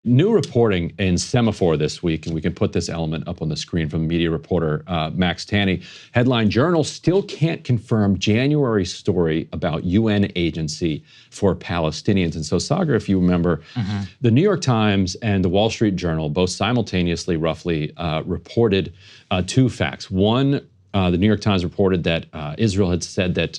new reporting in Semaphore this week, and we can put this element up on the screen from media reporter Max Tanney. Headline, Journal still can't confirm January story about UN agency for Palestinians. And so, Saagar, if you remember, the New York Times and the Wall Street Journal both simultaneously, roughly, reported two facts. One, the New York Times reported that Israel had said that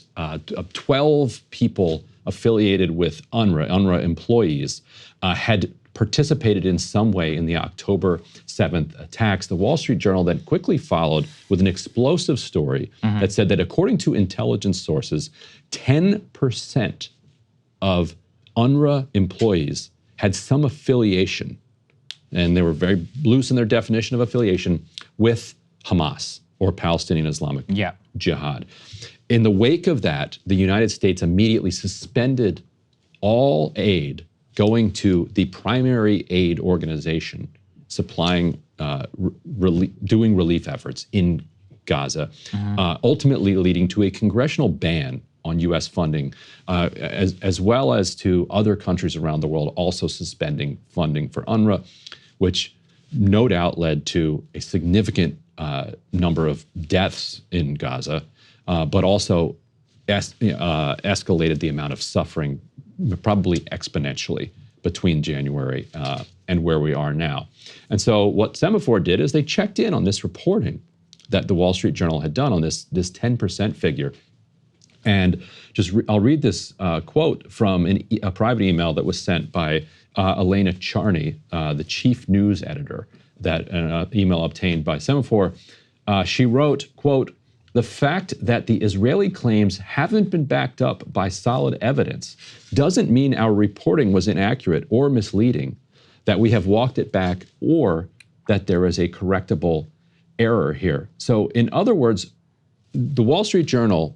12 people affiliated with UNRWA employees, had participated in some way in the October 7th attacks. The Wall Street Journal then quickly followed with an explosive story that said that according to intelligence sources, 10% of UNRWA employees had some affiliation, and they were very loose in their definition of affiliation, with Hamas, or Palestinian Islamic Jihad. In the wake of that, the United States immediately suspended all aid going to the primary aid organization supplying, doing relief efforts in Gaza, ultimately leading to a congressional ban on U.S. funding, as well as to other countries around the world also suspending funding for UNRWA, which no doubt led to a significant number of deaths in Gaza, but also escalated the amount of suffering probably exponentially between January and where we are now. And so what Semaphore did is they checked in on this reporting that the Wall Street Journal had done on this 10% figure. And I'll read this quote from a private email that was sent by Elena Charney, the chief news editor, that an email obtained by Semaphore. She wrote, quote, "The fact that the Israeli claims haven't been backed up by solid evidence doesn't mean our reporting was inaccurate or misleading, that we have walked it back, or that there is a correctable error here." So in other words, the Wall Street Journal,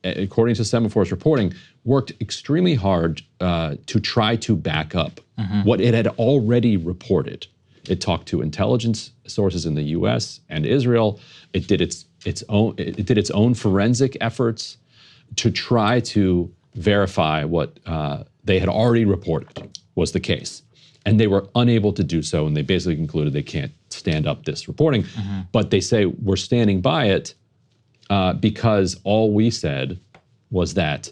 according to Semaphore's reporting, worked extremely hard to try to back up what it had already reported. It talked to intelligence sources in the U.S. and Israel. It did its own forensic efforts to try to verify what they had already reported was the case. And they were unable to do so, and they basically concluded they can't stand up this reporting. But they say, we're standing by it because all we said was that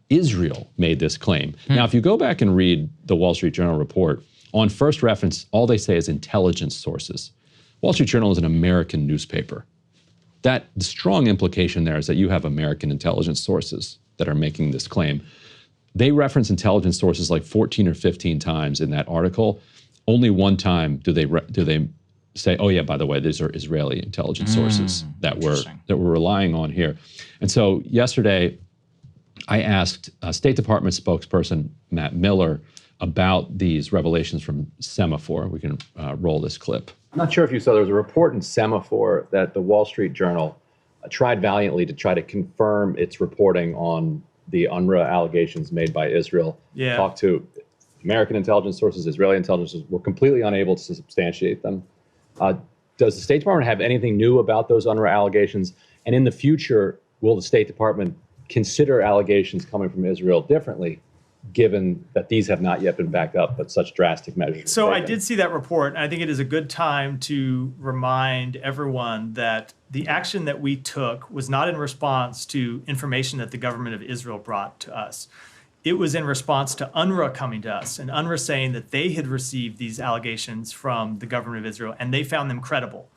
Israel made this claim. Now, if you go back and read the Wall Street Journal report, on first reference, all they say is intelligence sources. Wall Street Journal is an American newspaper. The strong implication there is that you have American intelligence sources that are making this claim. They reference intelligence sources like 14 or 15 times in that article. Only one time do they say, "Oh yeah, by the way, these are Israeli intelligence sources that we're relying on here." And so yesterday, I asked State Department spokesperson Matt Miller about these revelations from Semaphore. We can roll this clip. I'm not sure if you saw, there was a report in Semaphore that the Wall Street Journal tried valiantly to try to confirm its reporting on the UNRWA allegations made by Israel. Talked to American intelligence sources, Israeli intelligence sources, were completely unable to substantiate them. Does the State Department have anything new about those UNRWA allegations? And in the future, will the State Department consider allegations coming from Israel differently, given that these have not yet been backed up, but such drastic measures? So I did see that report, and I think it is a good time to remind everyone that the action that we took was not in response to information that the government of Israel brought to us. It was in response to UNRWA coming to us, and UNRWA saying that they had received these allegations from the government of Israel, and they found them credible.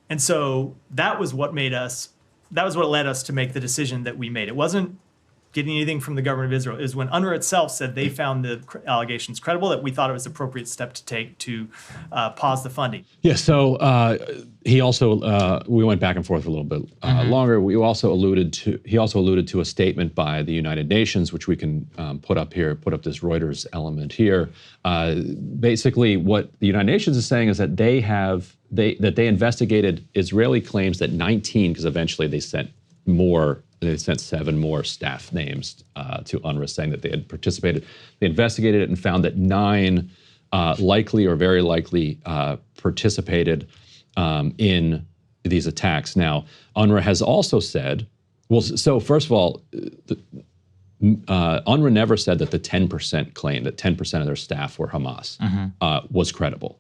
And so that was what led us to make the decision that we made. It wasn't getting anything from the government of Israel. It was when UNRWA itself said they found the allegations credible that we thought it was an appropriate step to take to pause the funding. Yeah, so he also, we went back and forth a little bit longer. He also alluded to a statement by the United Nations, which we can put up here, put up this Reuters element here. Basically, what the United Nations is saying is that they investigated Israeli claims that 19, because eventually they sent 7 more staff names to UNRWA saying that they had participated. They investigated it and found that 9 likely or very likely participated in these attacks. Now, UNRWA has also said, well, so first of all, UNRWA never said that the 10% claim, that 10% of their staff were Hamas, was credible.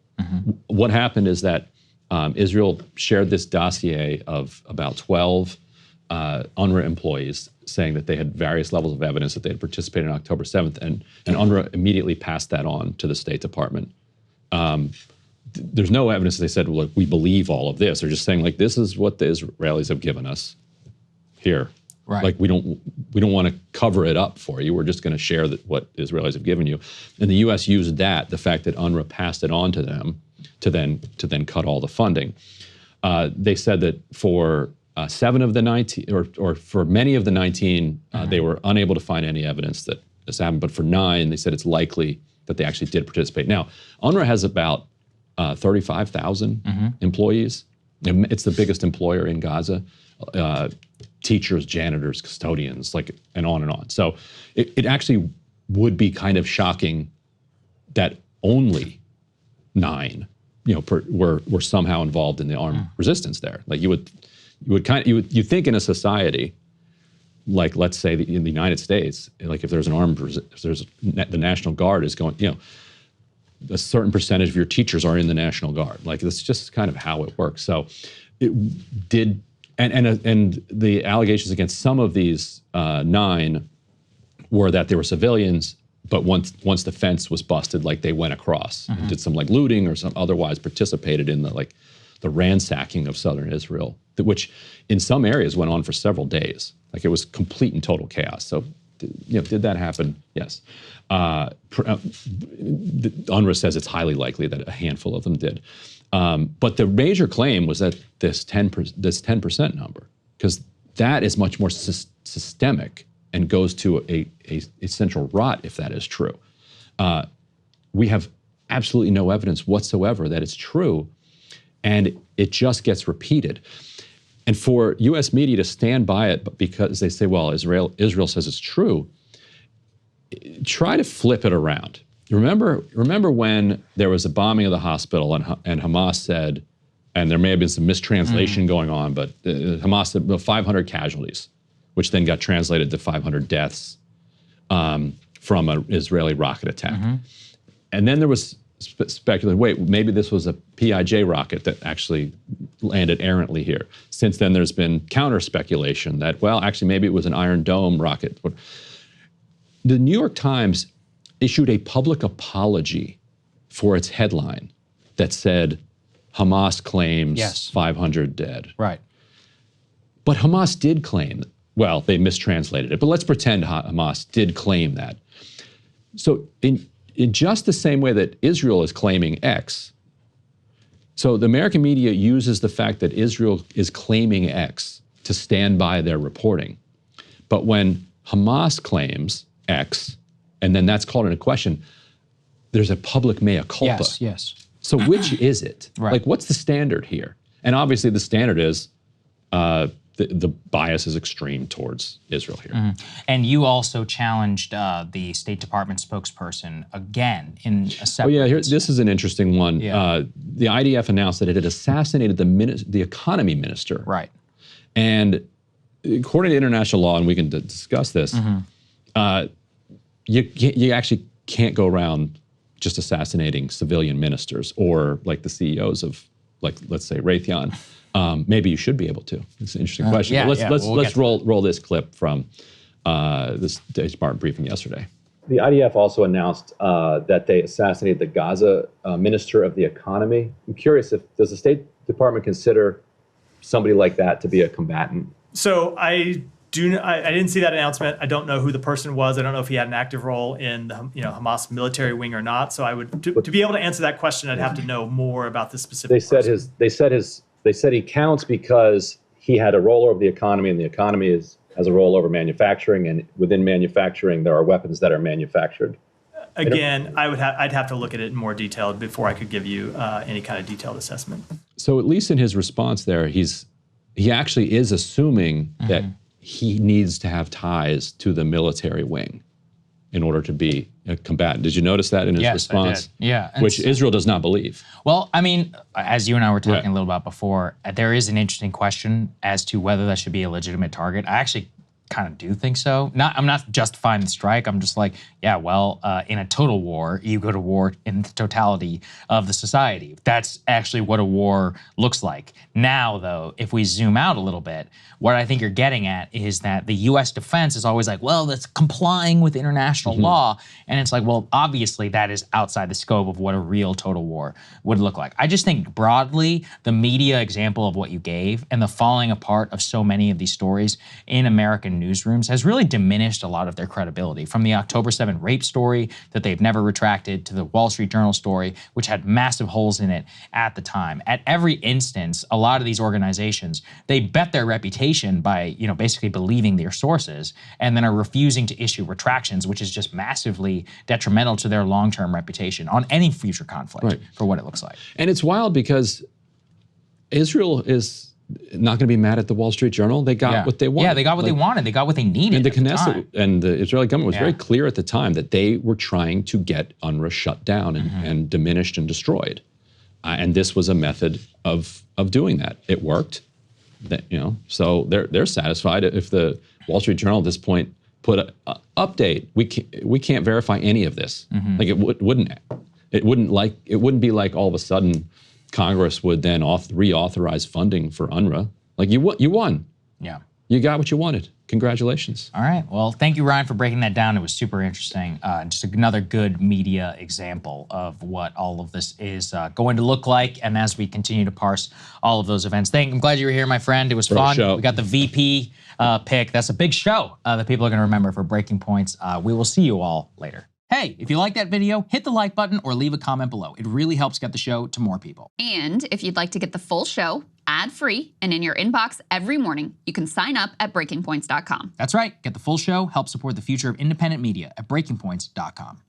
What happened is that Israel shared this dossier of about 12 UNRWA employees saying that they had various levels of evidence that they had participated on October 7th, and UNRWA immediately passed that on to the State Department. There's no evidence that they said, well, look, we believe all of this. They're just saying, like, this is what the Israelis have given us here. Right. Like, we don't want to cover it up for you. We're just going to share what the Israelis have given you. And the U.S. used that, the fact that UNRWA passed it on to them, to then cut all the funding. They said that for 7 of the 19, or for many of the 19, they were unable to find any evidence that this happened. But for 9, they said it's likely that they actually did participate. Now, UNRWA has about 35,000 employees. It's the biggest employer in Gaza. Teachers, janitors, custodians, and on and on. So it actually would be kind of shocking that only 9, were somehow involved in the armed resistance there. Like you think in a society, like let's say in the United States, like if there's the National Guard is going, a certain percentage of your teachers are in the National Guard. Like that's just kind of how it works. So it did. And the allegations against some of these 9 were that they were civilians, but once the fence was busted, like they went across and did some looting or some otherwise participated in the ransacking of southern Israel, which in some areas went on for several days. Like it was complete and total chaos. So, did that happen? Yes. UNRWA says it's highly likely that a handful of them did. But the major claim was that this 10% number, because that is much more systemic and goes to a central rot if that is true. We have absolutely no evidence whatsoever that it's true, and it just gets repeated. And for U.S. media to stand by it because they say, well, Israel says it's true, try to flip it around. Remember when there was a bombing of the hospital and Hamas said, and there may have been some mistranslation going on, but Hamas said 500 casualties, which then got translated to 500 deaths from an Israeli rocket attack. And then there was speculating, wait, maybe this was a PIJ rocket that actually landed errantly here. Since then, there's been counter speculation that, well, actually, maybe it was an Iron Dome rocket. The New York Times issued a public apology for its headline that said, Hamas claims 500 dead. Right. But Hamas did claim, well, they mistranslated it, but let's pretend Hamas did claim that. So in just the same way that Israel is claiming X, so the American media uses the fact that Israel is claiming X to stand by their reporting. But when Hamas claims X, and then that's called into question, there's a public mea culpa. Yes. So which is it? Right. Like, what's the standard here? And obviously the standard is the bias is extreme towards Israel here. And you also challenged the State Department spokesperson again in a separate incident. This is an interesting one. Yeah. The IDF announced that it had assassinated the economy minister. Right. And according to international law, and we can discuss this, you actually can't go around just assassinating civilian ministers or like the CEOs of, like, let's say Raytheon. Maybe you should be able to. It's an interesting question. Yeah, But we'll let's roll this clip from this State Department briefing yesterday. The IDF also announced that they assassinated the Gaza Minister of the Economy. I'm curious, does the State Department consider somebody like that to be a combatant? So I didn't see that announcement. I don't know who the person was. I don't know if he had an active role in the Hamas military wing or not. So I would to be able to answer that question, I'd have to know more about the specific. They said he counts because he had a role over the economy, and the economy has a role over manufacturing, and within manufacturing there are weapons that are manufactured. Again, I'd have to look at it in more detail before I could give you any kind of detailed assessment. So at least in his response there, he actually is assuming that he needs to have ties to the military wing in order to be a combatant. Did you notice that in his response? I did. Yeah. Which Israel does not believe. Well, I mean, as you and I were talking a little about before, there is an interesting question as to whether that should be a legitimate target. I actually kind of do think so. I'm not justifying the strike. I'm just like, yeah, well, in a total war, you go to war in the totality of the society. That's actually what a war looks like. Now, though, if we zoom out a little bit, what I think you're getting at is that the U.S. defense is always like, well, that's complying with international law. And it's like, well, obviously that is outside the scope of what a real total war would look like. I just think broadly, the media example of what you gave and the falling apart of so many of these stories in American newsrooms has really diminished a lot of their credibility. From the October 7 rape story that they've never retracted to the Wall Street Journal story, which had massive holes in it at the time. At every instance, a lot of these organizations, they bet their reputation by, basically believing their sources and then are refusing to issue retractions, which is just massively detrimental to their long-term reputation on any future conflict for what it looks like. And it's wild because Israel is not going to be mad at the Wall Street Journal. They got what they wanted. Yeah, they got what they wanted. They got what they needed. And the Knesset and the Israeli government was very clear at the time that they were trying to get UNRWA shut down and diminished and destroyed. And this was a method of doing that. It worked. So they're satisfied. If the Wall Street Journal at this point put an update, we can't verify any of this. Like it wouldn't be like all of a sudden Congress would then reauthorize funding for UNRWA. Like you won. Yeah. You got what you wanted. Congratulations. All right. Well, thank you, Ryan, for breaking that down. It was super interesting. Just another good media example of what all of this is going to look like. And as we continue to parse all of those events, I'm glad you were here, my friend. It was fun. We got the VP pick. That's a big show that people are going to remember for Breaking Points. We will see you all later. Hey, if you like that video, hit the like button or leave a comment below. It really helps get the show to more people. And if you'd like to get the full show ad-free and in your inbox every morning, you can sign up at breakingpoints.com. That's right. Get the full show, help support the future of independent media at breakingpoints.com.